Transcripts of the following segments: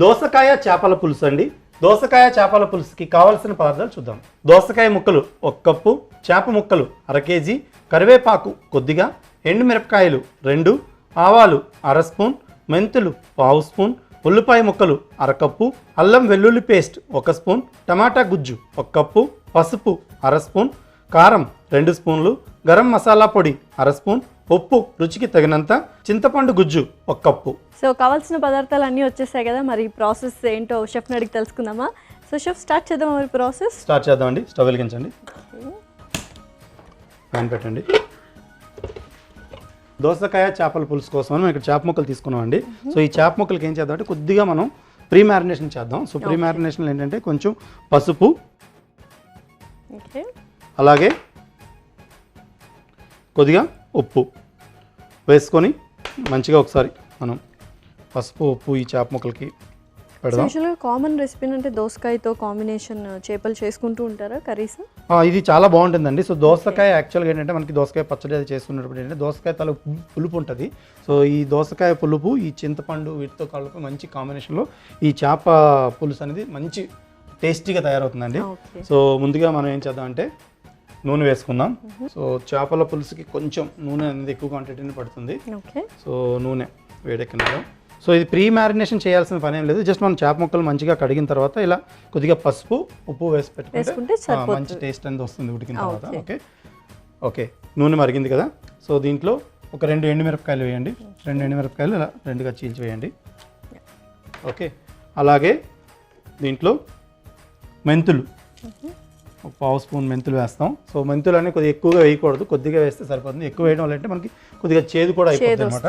దోసకాయ చేపల పులుసు అండి. దోసకాయ చేపల పులుసుకి కావాల్సిన పదార్థాలు చూద్దాం. దోసకాయ ముక్కలు 1 కప్పు, చేప ముక్కలు 1/2 కేజీ, కరివేపాకు కొద్దిగా, ఎండుమిరపకాయలు 2, ఆవాలు 1/2 స్పూన్, మెంతులు 1/2 స్పూన్, ఉల్లిపాయ ముక్కలు 1/2 కప్పు, అల్లం వెల్లుల్లి పేస్ట్ 1 స్పూన్, టమాటా గుజ్జు 1 కప్పు, పసుపు 1/2 స్పూన్, కారం 2 స్పూన్లు, గరం మసాలా పొడి 1/2 స్పూన్, ఉప్పు రుచికి తగినంత, చింతపండు గుజ్జు 1 కప్పు. సో కావాల్సిన పదార్థాలు అన్నీ వచ్చేసాయి కదా, మరి ప్రాసెస్ ఏంటో షెఫ్ని అడిగి తెలుసుకుందామా. సో షెఫ్ స్టార్ట్ చేద్దాం మరి ప్రాసెస్. స్టార్ట్ చేద్దామండి. స్టవ్ వెలిగించండి, ప్యాన్ పెట్టండి. దోసకాయ చేపల పులుసు కోసం మనం ఇక్కడ చేప ముక్కలు తీసుకున్నామండి. సో ఈ చేప ముక్కలకి ఏం చేద్దాం అంటే కొద్దిగా మనం ప్రీ మ్యారినేషన్ చేద్దాం. సో ప్రీ మ్యారినేషన్ ఏంటంటే కొంచెం పసుపు, అలాగే కొద్దిగా ఉప్పు వేసుకొని మంచిగా ఒకసారి మనం పసుపు ఉప్పు ఈ చేప ముక్కలకి పెడదాం. యాక్చువల్గా కామన్ రెసిపీ అంటే దోసకాయతో కాంబినేషన్ చేపలు చేసుకుంటూ ఉంటారా కర్రీస్? ఇది చాలా బాగుంటుందండి. సో దోసకాయ యాక్చువల్గా ఏంటంటే మనకి దోసకాయ పచ్చడి అది చేసుకున్నప్పుడు ఏంటంటే దోసకాయ తల పులుపు ఉంటుంది. సో ఈ దోసకాయ పులుపు ఈ చింతపండు వీటితో కలిపి మంచి కాంబినేషన్లో ఈ చేప పులుసు అనేది మంచి టేస్టీగా తయారవుతుందండి. సో ముందుగా మనం ఏం చేద్దాం అంటే నూనె వేసుకుందాం. సో చేపల పులుసుకి కొంచెం నూనె అనేది ఎక్కువ క్వాంటిటీని పడుతుంది. సో నూనె వేడెక్కినాక సో ఇది ప్రీ మ్యారినేషన్ చేయాల్సిన పని ఏం లేదు. జస్ట్ మనం చేప ముక్కలు మంచిగా కడిగిన తర్వాత ఇలా కొద్దిగా పసుపు ఉప్పు వేసి పెట్టుకుంటే మంచి టేస్ట్ అనేది వస్తుంది ఉడికిన తర్వాత. ఓకే ఓకే నూనె మరిగింది కదా. సో దీంట్లో ఒక 2 ఎండుమిరపకాయలు వేయండి. 2 ఎండుమిరపకాయలు ఇలా 2గా చీల్చి వేయండి. ఓకే అలాగే దీంట్లో మెంతులు 1/2 స్పూన్ మెంతులు వేస్తాం. సో మెంతులు అనేవి కొద్దిగా ఎక్కువగా వేయకూడదు, కొద్దిగా వేస్తే సరిపోతుంది. ఎక్కువ వేయడం వల్ల అంటే మనకి కొద్దిగా చేదు కూడా అయిపోతుంది అనమాట.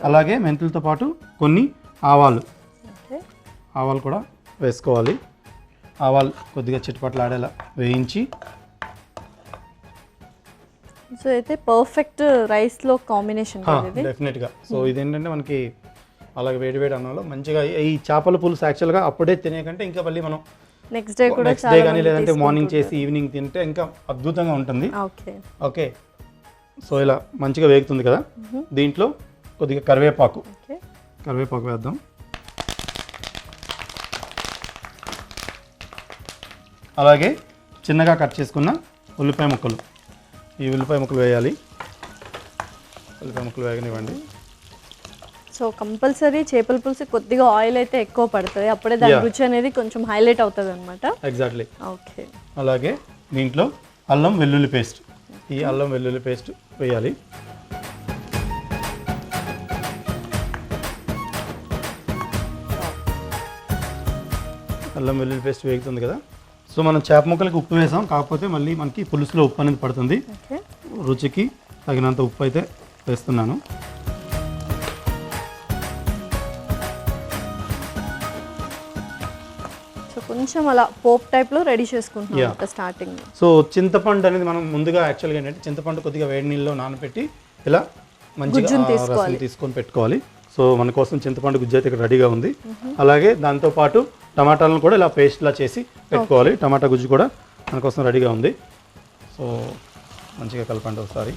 అలాగే మెంతులతో పాటు కొన్ని ఆవాలు కూడా వేసుకోవాలి. ఆవాలు కొద్దిగా చిటపట్లాడేలా వేయించి సో అయితే పర్ఫెక్ట్ రైస్లో కాంబినేషన్ డెఫినెట్గా. సో ఇదేంటంటే మనకి అలాగే వేడి వేడి అన్నంలో మంచిగా ఈ చేపల పులుసు యాక్చువల్గా అప్పుడే తినేకంటే ఇంకా మళ్ళీ మనం నెక్స్ట్ డే కానీ లేదంటే మార్నింగ్ చేసి ఈవినింగ్ తింటే ఇంకా అద్భుతంగా ఉంటుంది. ఓకే సో ఇలా మంచిగా వేగుతుంది కదా. దీంట్లో కొద్దిగా కరివేపాకు వేద్దాం. అలాగే చిన్నగా కట్ చేసుకున్న ఉల్లిపాయ ముక్కలు, ఈ ఉల్లిపాయ ముక్కలు వేయాలి. ఉల్లిపాయ ముక్కలు వేగనివ్వండి. సో కంపల్సరీ చేపల పులుసు కొద్దిగా ఆయిల్ అయితే ఎక్కువ పడుతుంది, అప్పుడే దాని రుచి అనేది కొంచెం హైలైట్ అవుతుంది అనమాట. ఎగ్జాక్ట్లీ. ఓకే అలాగే దీంట్లో అల్లం వెల్లుల్లి పేస్ట్, ఈ అల్లం వెల్లుల్లి పేస్ట్ వేయాలి. అల్లం వెల్లుల్లి పేస్ట్ వేగుతుంది కదా. సో మనం చేప ముక్కలకి ఉప్పు వేసాం, కాకపోతే మళ్ళీ మనకి పులుసులో ఉప్పు అనేది పడుతుంది. రుచికి తగినంత ఉప్పు అయితే వేస్తున్నాను. కొంచెం అలా పోప్ టైప్లో రెడీ చేసుకుంటున్నాం స్టార్టింగ్. సో చింతపండు అనేది మనం ముందుగా యాక్చువల్గా ఏంటంటే చింతపండు కొద్దిగా వేడి నీళ్ళలో నానబెట్టి ఇలా మంచిగా రసం తీసుకొని పెట్టుకోవాలి. సో మన కోసం చింతపండు గుజ్జు అయితే ఇక్కడ రెడీగా ఉంది. అలాగే దాంతోపాటు టమాటాలను కూడా ఇలా పేస్ట్లా చేసి పెట్టుకోవాలి. టమాటా గుజ్జు కూడా మన కోసం రెడీగా ఉంది. సో మంచిగా కలపండి ఒకసారి.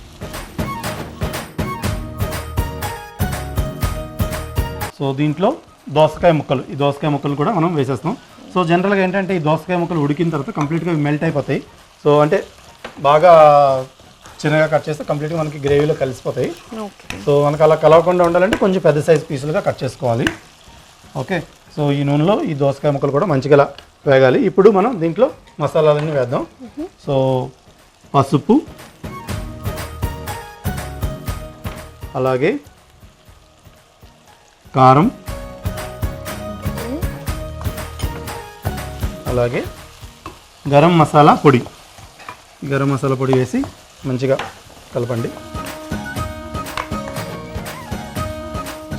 సో దీంట్లో దోసకాయ ముక్కలు, ఈ దోసకాయ ముక్కలు కూడా మనం వేసేస్తాం. సో జనరల్గా ఏంటంటే ఈ దోసకాయ ముక్కలు ఉడికిన తర్వాత కంప్లీట్గా మెల్ట్ అయిపోతాయి. సో అంటే బాగా చిన్నగా కట్ చేస్తే కంప్లీట్గా మనకి గ్రేవీలో కలిసిపోతాయి. సో మనకు అలా కలవకుండా ఉండాలంటే కొంచెం పెద్ద సైజ్ పీసులుగా కట్ చేసుకోవాలి. ఓకే సో ఈ నూనెలో ఈ దోసకాయ ముక్కలు కూడా మంచిగా వేగాలి. ఇప్పుడు మనం దీంట్లో మసాలాలన్నీ వేద్దాం. సో పసుపు, అలాగే కారం, అలాగే గరం మసాలా పొడి వేసి మంచిగా కలపండి.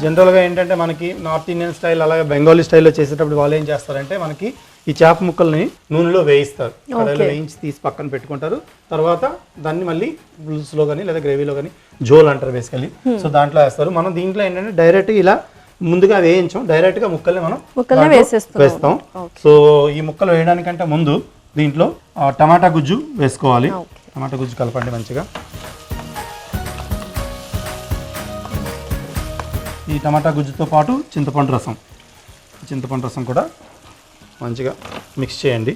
జనరల్గా ఏంటంటే మనకి నార్త్ ఇండియన్ స్టైల్ అలాగే బెంగాలీ స్టైల్లో చేసేటప్పుడు వాళ్ళు ఏం చేస్తారంటే మనకి ఈ చేప ముక్కల్ని నూనెలో వేయిస్తారు. కడాయిలో వేయించి తీసి పక్కన పెట్టుకుంటారు. తర్వాత దాన్ని మళ్ళీ పులుసులో కానీ లేదా గ్రేవీలో కానీ జోల్ అంటారు బేసికలీ. సో దాంట్లో వేస్తారు. మనం దీంట్లో ఏంటంటే డైరెక్ట్ ఇలా ముందుగా వేయించాం, డైరెక్ట్గా ముక్కల్ని మనం వేస్తాం. సో ఈ ముక్కలు వేయడానికంటే ముందు దీంట్లో టమాటా గుజ్జు వేసుకోవాలి. టమాటా గుజ్జు కలపండి మంచిగా. ఈ టమాటా గుజ్జుతో పాటు చింతపండు రసం చింతపండు రసం కూడా మంచిగా మిక్స్ చేయండి.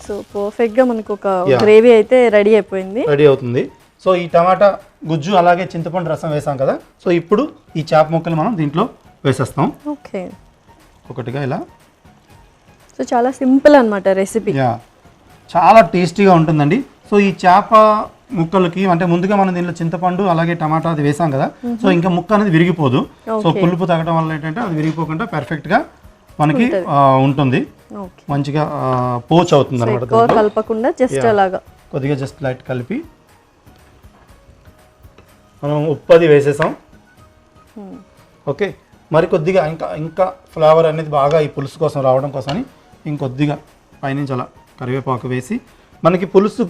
సో పర్ఫెక్ట్గా మనకు ఒక గ్రేవీ అయితే రెడీ అయిపోయింది, రెడీ అవుతుంది. సో ఈ టమాటా గుజ్జు అలాగే చింతపండు రసం వేసాం కదా, సో ఇప్పుడు ఈ చేప ముక్కలు మనం దీంట్లో వేసేస్తాం. ఓకే, ఒకటిగా ఇలా. సో చాలా సింపుల్ అనమాట రెసిపీ. యా, చాలా టేస్టీగా ఉంటుందండి. సో ఈ చేప ముక్కలకి అంటే ముందుగా మనం దీనిలో చింతపండు అలాగే టమాటా అది వేసాం కదా, సో ఇంకా ముక్క అనేది విరిగిపోదు. సో పులుపు తగ్గడం వల్ల ఏంటంటే అది విరిగిపోకుండా పర్ఫెక్ట్గా మనకి ఉంటుంది, మంచిగా పోచ్ అవుతుంది అనమాట. కలపకుండా జస్ట్ అలాగా కొద్దిగా జస్ట్ లైట్ కలిపి మనం ఉప్పు అది వేసేసాం. ఓకే, మరి కొద్దిగా ఇంకా ఫ్లేవర్ అనేది బాగా ఈ పులుసు కోసం రావడం కోసమని ఇంకొద్దిగా పైనుంచి అలా కరివేపాకు వేసి, మనకి పులుసు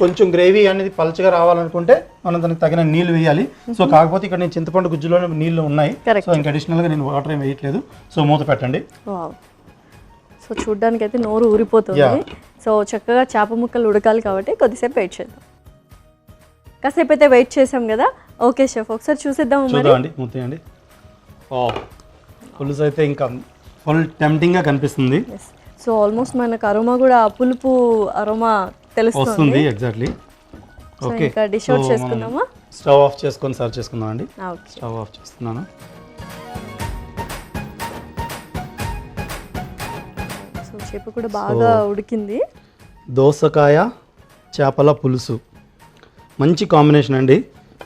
కొంచెం గ్రేవీ అనేది పలచగా రావాలనుకుంటే మనం దానికి తగిన నీళ్ళు వేయాలి. సో కాకపోతే ఇక్కడ నేను చింతపండు గుజ్జులోనే నీళ్ళు ఉన్నాయి, సో ఇంకా అడిషనల్గా నేను వాటర్ ఏం వేయట్లేదు. సో మూత పెట్టండి. సో చూడ్డానికి అయితే నోరు ఊరిపోతుంది. సో చక్కగా చేప ముక్కలు ఉడకాలి కాబట్టి కొద్దిసేపు వెయిట్ చేద్దాం. కాసేపు అయితే వెయిట్ చేసాం కదా. ఓకే షెఫ్, ఒకసారి చూసేద్దాం. చూద్దామండి, మూతేయండి. పులుసు అయితే ఇంకా ఫుల్ టెంప్టింగ్గా కనిపిస్తుంది. సో ఆల్మోస్ట్ మనకు అరోమా కూడా పులుపు అరోమా తెలుస్తుంది. ఎగ్జాక్ట్లీ. ఓకే, ఇంకా డిష్ అవుట్ చేసుకుందామా? స్టవ్ ఆఫ్ చేసుకొని సర్వ్ చేసుకుందాం అండి. స్టవ్ ఆఫ్ చేస్తున్నాను. సో చేప కూడా బాగా ఉడికింది. దోసకాయ చేపల పులుసు మంచి కాంబినేషన్ అండి.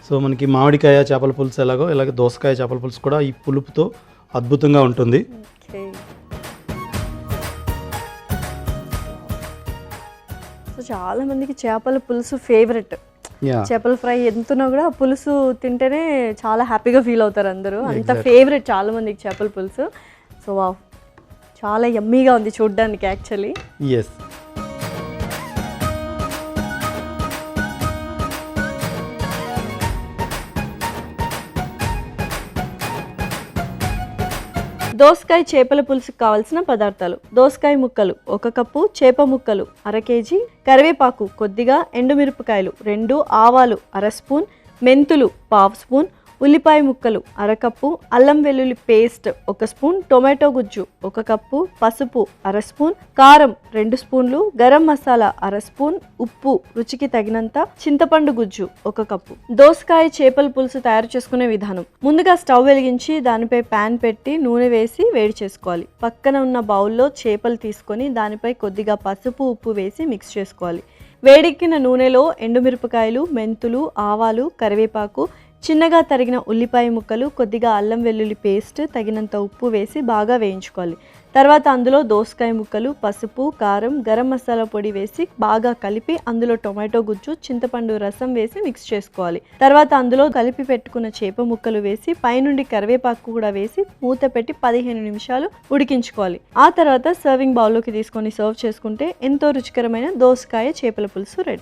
సో మనకి మామిడికాయ చేపల పులుసు ఎలాగో ఇలాగే దోసకాయ చేపల పులుసు కూడా ఈ పులుపుతో అద్భుతంగా ఉంటుంది. సో చాలా మందికి చేపల పులుసు ఫేవరెట్. చేపల ఫ్రై ఎంతున్నా కూడా పులుసు తింటేనే చాలా హ్యాపీగా ఫీల్ అవుతారు అందరూ. అంత ఫేవరెట్ చాలా మందికి చేపల పులుసు. సో చాలా యమ్మీగా ఉంది చూడ్డానికి యాక్చువల్లీ. ఎస్. దోసకాయ చేపల పులుసుకు కావాల్సిన పదార్థాలు: దోసకాయ ముక్కలు 1 కప్పు, చేప ముక్కలు 1/2 కేజీ, కరివేపాకు కొద్దిగా, ఎండుమిరపకాయలు 2, ఆవాలు 1/2 స్పూన్, మెంతులు 1/2 స్పూన్, ఉల్లిపాయ ముక్కలు 1/2 కప్పు, అల్లం వెల్లుల్లి పేస్ట్ 1 స్పూన్, టొమాటో గుజ్జు 1 కప్పు, పసుపు 1/2 స్పూన్, కారం 2 స్పూన్లు, గరం మసాలా 1/2 స్పూన్, ఉప్పు రుచికి తగినంత, చింతపండు గుజ్జు 1 కప్పు. దోసకాయ చేపల పులుసు తయారు చేసుకునే విధానం: ముందుగా స్టవ్ వెలిగించి దానిపై ప్యాన్ పెట్టి నూనె వేసి వేడి చేసుకోవాలి. పక్కన ఉన్న బౌల్లో చేపలు తీసుకొని దానిపై కొద్దిగా పసుపు ఉప్పు వేసి మిక్స్ చేసుకోవాలి. వేడెక్కిన నూనెలో ఎండుమిరపకాయలు, మెంతులు, ఆవాలు, కరివేపాకు, చిన్నగా తరిగిన ఉల్లిపాయ ముక్కలు, కొద్దిగా అల్లం వెల్లుల్లి పేస్ట్, తగినంత ఉప్పు వేసి బాగా వేయించుకోవాలి. తర్వాత అందులో దోసకాయ ముక్కలు, పసుపు, కారం, గరం మసాలా పొడి వేసి బాగా కలిపి అందులో టొమాటో గుజ్జు, చింతపండు రసం వేసి మిక్స్ చేసుకోవాలి. తర్వాత అందులో కలిపి పెట్టుకున్న చేప ముక్కలు వేసి పైనుండి కరివేపాకు కూడా వేసి మూత పెట్టి 15 నిమిషాలు ఉడికించుకోవాలి. ఆ తర్వాత సర్వింగ్ బౌల్లోకి తీసుకొని సర్వ్ చేసుకుంటే ఎంతో రుచికరమైన దోసకాయ చేపల పులుసు రెడీ.